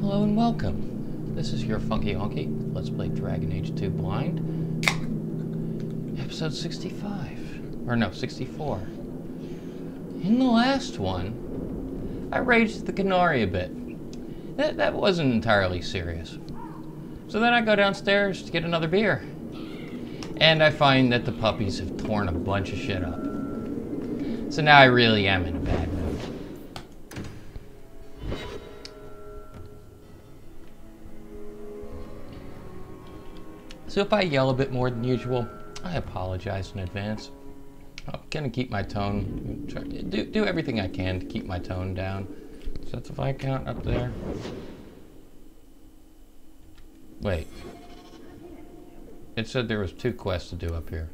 Hello and welcome. This is your Funky Honky. Let's play Dragon Age 2 Blind. Episode 65. Or no, 64. In the last one, I raged the Qunari a bit. That wasn't entirely serious. So then I go downstairs to get another beer. And I find that the puppies have torn a bunch of shit up. So now I really am in a bad mood. So if I yell a bit more than usual, I apologize in advance. I'm gonna keep my tone, try to do everything I can to keep my tone down. So that's if I count up there. Wait. It said there was 2 quests to do up here.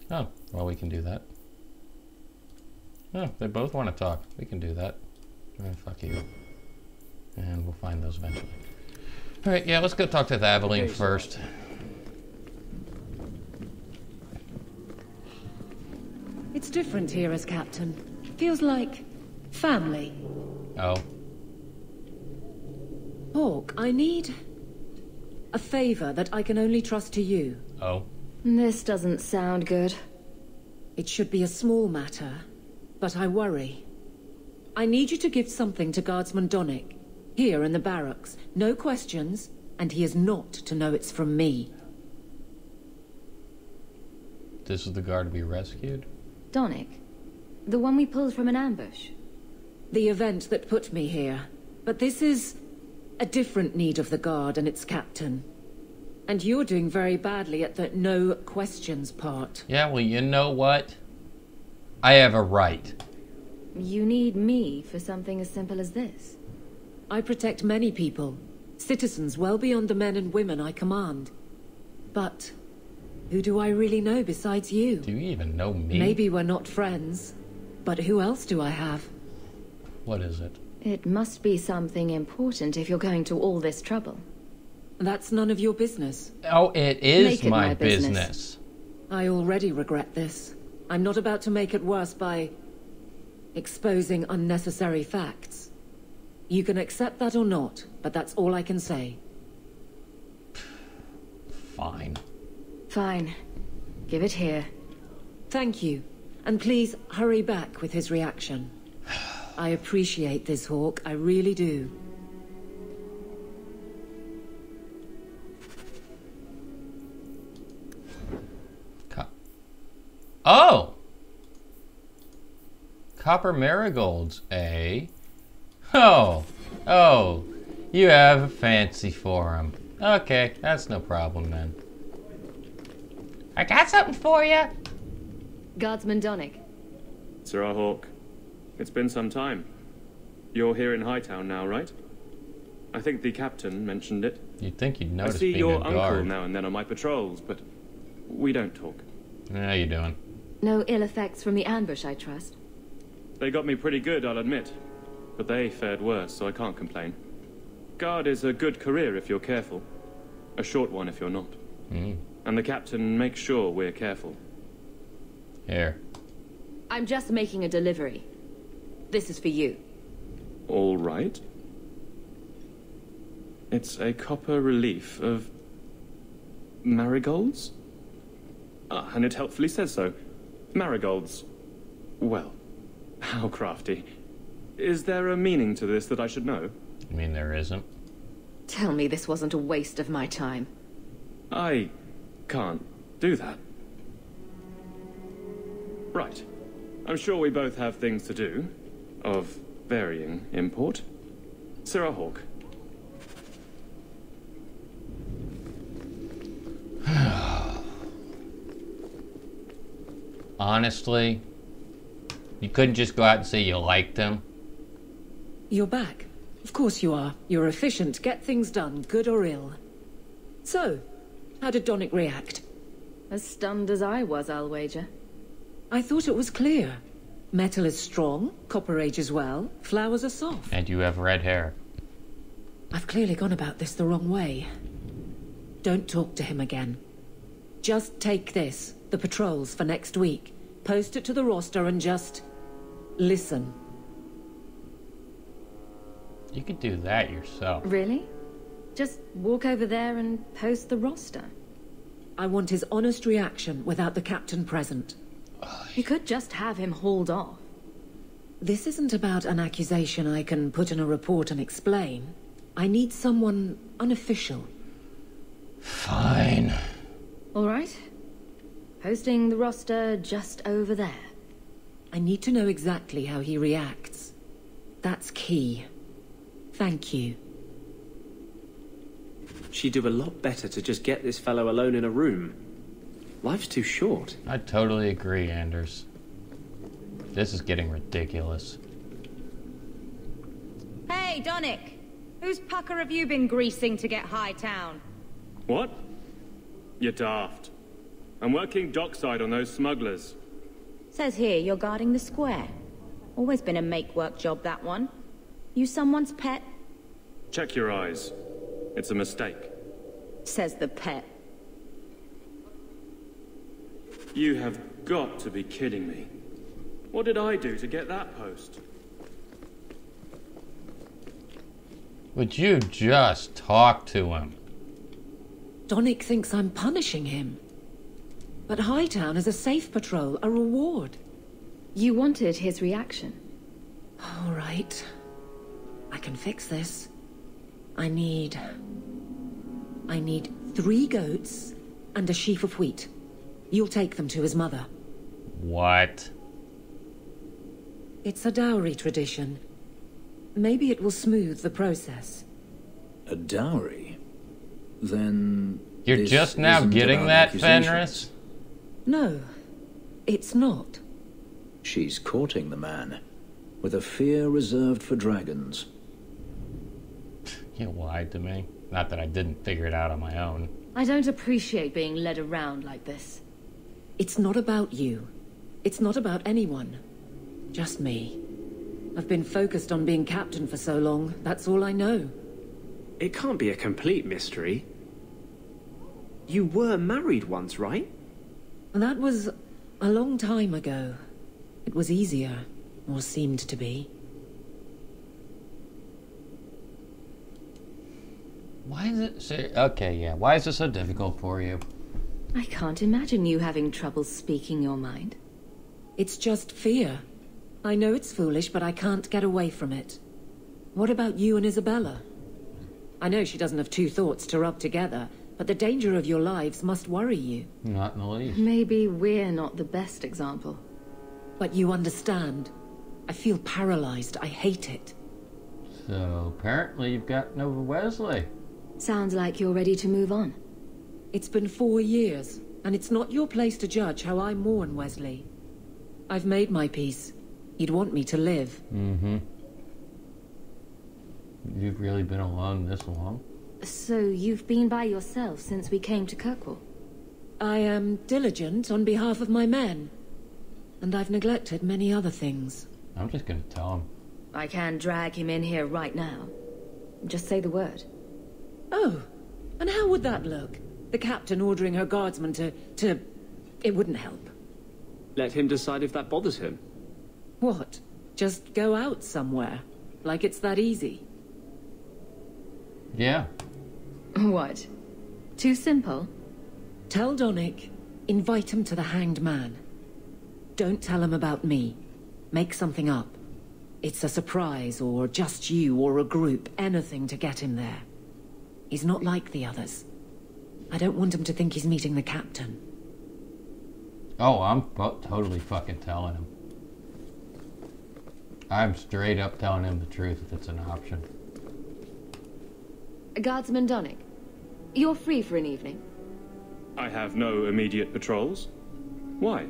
Oh, well we can do that. Oh, they both want to talk. We can do that. Oh, fuck you. And we'll find those eventually. Alright, yeah, let's go talk to Aveline first. It's different here as captain. Feels like family. Oh. Hawke, I need a favor that I can only trust to you. Oh. This doesn't sound good. It should be a small matter, but I worry. I need you to give something to Guardsman Donnic. Here in the barracks. No questions, and he is not to know it's from me. This is the guard to be rescued? Donnic? The one we pulled from an ambush? The event that put me here. But this is a different need of the guard and its captain. And you're doing very badly at the no questions part. Yeah, well, you know what? I have a right. You need me for something as simple as this? I protect many people, citizens well beyond the men and women I command. But who do I really know besides you? Do you even know me? Maybe we're not friends, but who else do I have? What is it? It must be something important if you're going to all this trouble. That's none of your business. Oh, it is Make it my my business. business. I already regret this. I'm not about to make it worse by exposing unnecessary facts. You can accept that or not, but that's all I can say. Fine. Fine. Give it here. Thank you. And please hurry back with his reaction. I appreciate this, Hawke. I really do. Oh! Copper marigolds, eh? Oh, you have a fancy for them. Okay, that's no problem then. I got something for you. Guardsman Donnic. Sir Hawke, it's been some time. You're here in Hightown now, right? I think the captain mentioned it. You'd think you'd I notice see being your a uncle guard. now and then on my patrols, but we don't talk. How you doing? No ill effects from the ambush, I trust. They got me pretty good, I'll admit. But they fared worse, so I can't complain. Guard is a good career if you're careful. A short one if you're not. And the captain makes sure we're careful. Here. I'm just making a delivery. This is for you. All right. It's a copper relief of marigolds? Ah, and it helpfully says so. Marigolds. Well, how crafty. Is there a meaning to this that I should know? I mean, there isn't. Tell me this wasn't a waste of my time. I can't do that. Right. I'm sure we both have things to do, of varying import. Sir Hawke. Honestly, you couldn't just go out and say you liked him? You're back. Of course you are. You're efficient, get things done, good or ill. So, how did Donnic react? As stunned as I was, I'll wager. I thought it was clear. Metal is strong, copper ages well, flowers are soft. And you have red hair. I've clearly gone about this the wrong way. Don't talk to him again. Just take this, the patrols for next week. Post it to the roster and just listen. You could do that yourself. Really? Just walk over there and post the roster. I want his honest reaction without the captain present. You could just have him hauled off. This isn't about an accusation I can put in a report and explain. I need someone unofficial. Fine. All right. Posting the roster just over there. I need to know exactly how he reacts. That's key. Thank you. She'd do a lot better to just get this fellow alone in a room. Life's too short. I totally agree, Anders. This is getting ridiculous. Hey, Donnic! Whose pucker have you been greasing to get Hightown? What? You're daft. I'm working dockside on those smugglers. Says here you're guarding the square. Always been a make-work job, that one. You someone's pet? Check your eyes. It's a mistake. Says the pet. You have got to be kidding me. What did I do to get that post? Would you just talk to him? Donnic thinks I'm punishing him. But Hightown is a safe patrol, a reward. You wanted his reaction. All right. I can fix this. I need 3 goats and a sheaf of wheat. You'll take them to his mother. What? It's a dowry tradition. Maybe it will smooth the process. A dowry? Then... You're this just now isn't getting about that, accusations. Fenris? No, it's not. She's courting the man, with a fear reserved for dragons. You lied to me. Not that I didn't figure it out on my own. I don't appreciate being led around like this. It's not about you. It's not about anyone. Just me. I've been focused on being captain for so long, that's all I know. It can't be a complete mystery. You were married once, right? That was a long time ago. It was easier, or seemed to be. Why is it so... Okay, yeah. Why is it so difficult for you? I can't imagine you having trouble speaking your mind. It's just fear. I know it's foolish, but I can't get away from it. What about you and Isabella? I know she doesn't have 2 thoughts to rub together, but the danger of your lives must worry you. Not in the least. Maybe we're not the best example. But you understand. I feel paralyzed. I hate it. So, apparently you've gotten over Wesley. Sounds like you're ready to move on. It's been 4 years, and it's not your place to judge how I mourn Wesley. I've made my peace. He'd want me to live. Mm-hmm. You've really been alone this long? So you've been by yourself since we came to Kirkwall? I am diligent on behalf of my men. And I've neglected many other things. I'm just gonna tell him. I can drag him in here right now. Just say the word. Oh, and how would that look? The captain ordering her guardsmen to... It wouldn't help. Let him decide if that bothers him. What? Just go out somewhere? Like it's that easy? Yeah. What? Too simple? Tell Donnic, invite him to the Hanged Man. Don't tell him about me. Make something up. It's a surprise, or just you, or a group, anything to get him there. He's not like the others. I don't want him to think he's meeting the captain. Oh, I'm totally fucking telling him. I'm straight up telling him the truth if it's an option. Guardsman Donnic, you're free for an evening. I have no immediate patrols. Why?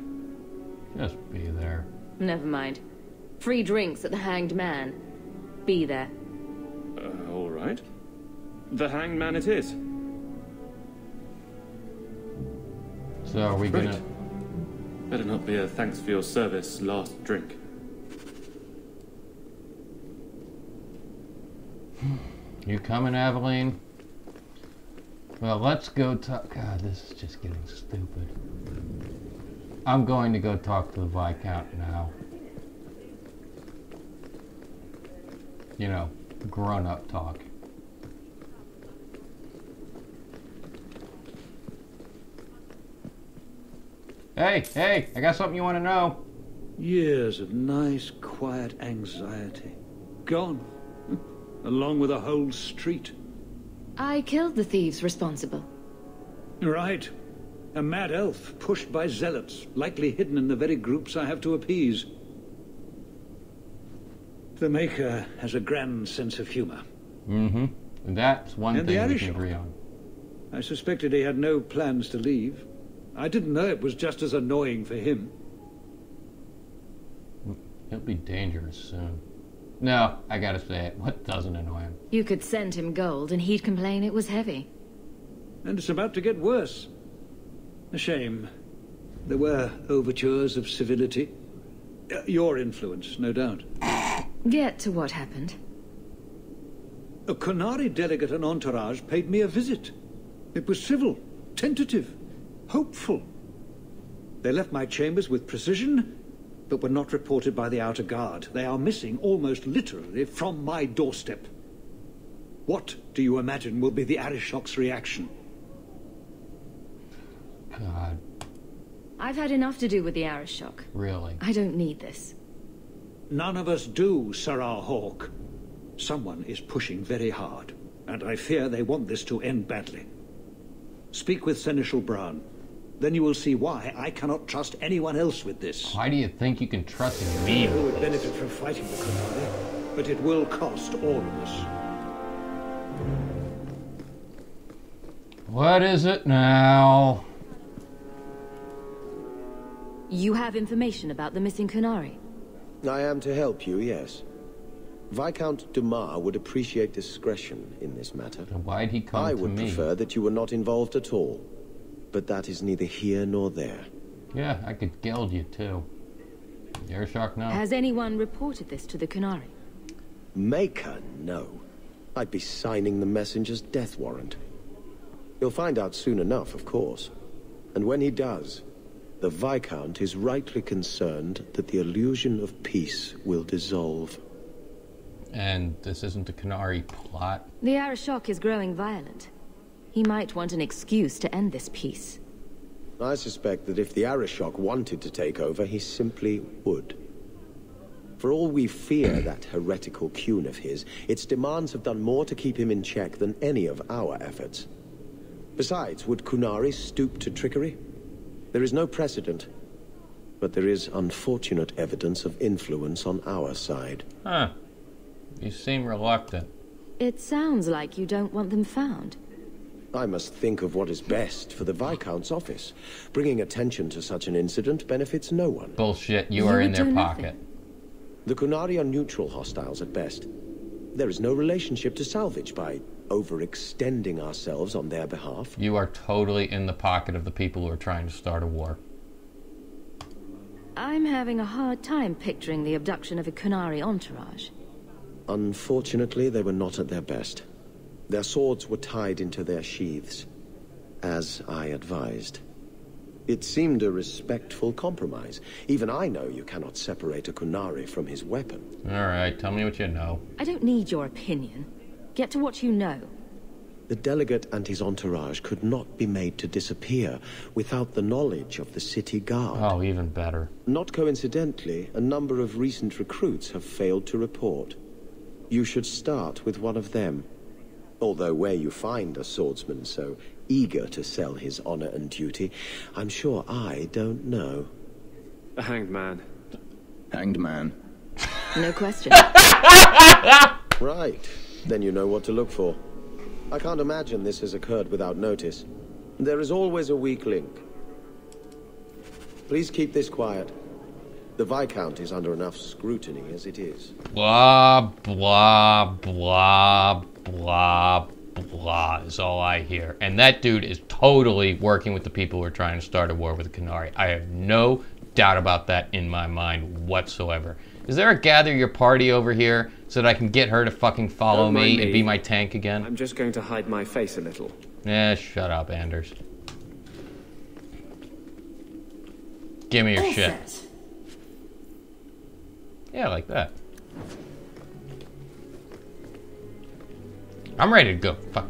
Just be there. Never mind. Free drinks at the Hanged Man. Be there. All right. The Hanged Man it is. So are we gonna... Better not be a thanks for your service last drink. You coming, Aveline? Well, let's go talk... God, this is just getting stupid. I'm going to go talk to the Viscount now. You know, grown-up talk. Hey, I got something you want to know. Years of nice, quiet anxiety. Gone. Along with a whole street. I killed the thieves responsible. Right. A mad elf pushed by zealots, likely hidden in the very groups I have to appease. The Maker has a grand sense of humor. Mm-hmm. That's one And thing the we can Arishok. agree on. I suspected he had no plans to leave. I didn't know it was just as annoying for him. He'll be dangerous soon. No, I gotta say it. What doesn't annoy him? You could send him gold and he'd complain it was heavy. And it's about to get worse. A shame. There were overtures of civility. Your influence, no doubt. Get to what happened. A Qunari delegate and entourage paid me a visit. It was civil, tentative, hopeful. They left my chambers with precision, but were not reported by the outer guard. They are missing almost literally from my doorstep. What do you imagine will be the Arishok's reaction? God, I've had enough to do with the Arishok. really? I don't need this. None of us do, Sarah Hawk. Someone is pushing very hard, and I fear they want this to end badly. Speak with Seneschal Bran. Then you will see why I cannot trust anyone else with this. Why do you think you can trust me? Who would benefit from fighting the Qunari, but it will cost all of us. What is it now? You have information about the missing Qunari? I am to help you, yes. Viscount Dumas would appreciate discretion in this matter. And why'd he come I to would me? prefer that you were not involved at all. But that is neither here nor there. Yeah, I could geld you too. Arishok, no. Has anyone reported this to the Qunari? Maker, no. I'd be signing the messenger's death warrant. He'll find out soon enough, of course. And when he does, the Viscount is rightly concerned that the illusion of peace will dissolve. And this isn't the Qunari plot? The Arishok is growing violent. He might want an excuse to end this peace. I suspect that if the Arishok wanted to take over, he simply would. For all we fear that heretical Qun of his, its demands have done more to keep him in check than any of our efforts. Besides, would Qunari stoop to trickery? There is no precedent, but there is unfortunate evidence of influence on our side. Huh. You seem reluctant. It sounds like you don't want them found. I must think of what is best for the Viscount's office. Bringing attention to such an incident benefits no one. Bullshit, you are in would their do pocket. nothing. The Qunari are neutral hostiles at best. There is no relationship to salvage by overextending ourselves on their behalf. You are totally in the pocket of the people who are trying to start a war. I'm having a hard time picturing the abduction of a Qunari entourage. Unfortunately, they were not at their best. Their swords were tied into their sheaths, as I advised. It seemed a respectful compromise. Even I know you cannot separate a Qunari from his weapon. Alright, tell me what you know. I don't need your opinion. Get to what you know. The delegate and his entourage could not be made to disappear without the knowledge of the city guard. Oh, even better. Not coincidentally, a number of recent recruits have failed to report. You should start with one of them. Although where you find a swordsman so eager to sell his honor and duty, I'm sure I don't know. A hanged man. Hanged man. No question. Right. Then you know what to look for. I can't imagine this has occurred without notice. There is always a weak link. Please keep this quiet. The Viscount is under enough scrutiny as it is. Blah, blah, blah, blah, blah is all I hear. And that dude is totally working with the people who are trying to start a war with the Qunari. I have no doubt about that in my mind whatsoever. Is there a gather your party over here so that I can get her to fucking follow Don't mind me and me. be my tank again? I'm just going to hide my face a little. Shut up, Anders. Give me your shit. Yeah, like that. I'm ready to go. Fuck.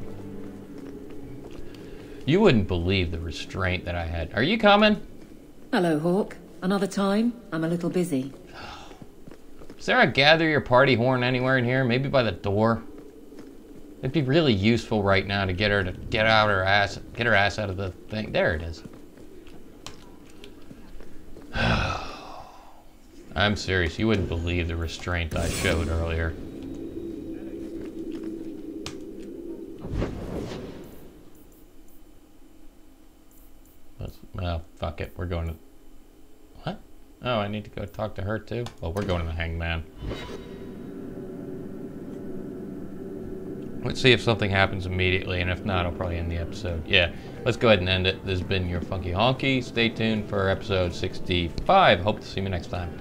You wouldn't believe the restraint that I had. Are you coming? Hello, Hawk. Another time? I'm a little busy. Is there a gather your party horn anywhere in here? Maybe by the door? It'd be really useful right now to get her to get her ass out of the thing. There it is. I'm serious. You wouldn't believe the restraint I showed earlier. Well, fuck it. We're going to... What? Oh, I need to go talk to her too? Well, we're going to the Hangman. Let's see if something happens immediately, and if not, I'll probably end the episode. Yeah, let's go ahead and end it. This has been your Funky Honky. Stay tuned for episode 65. Hope to see you next time.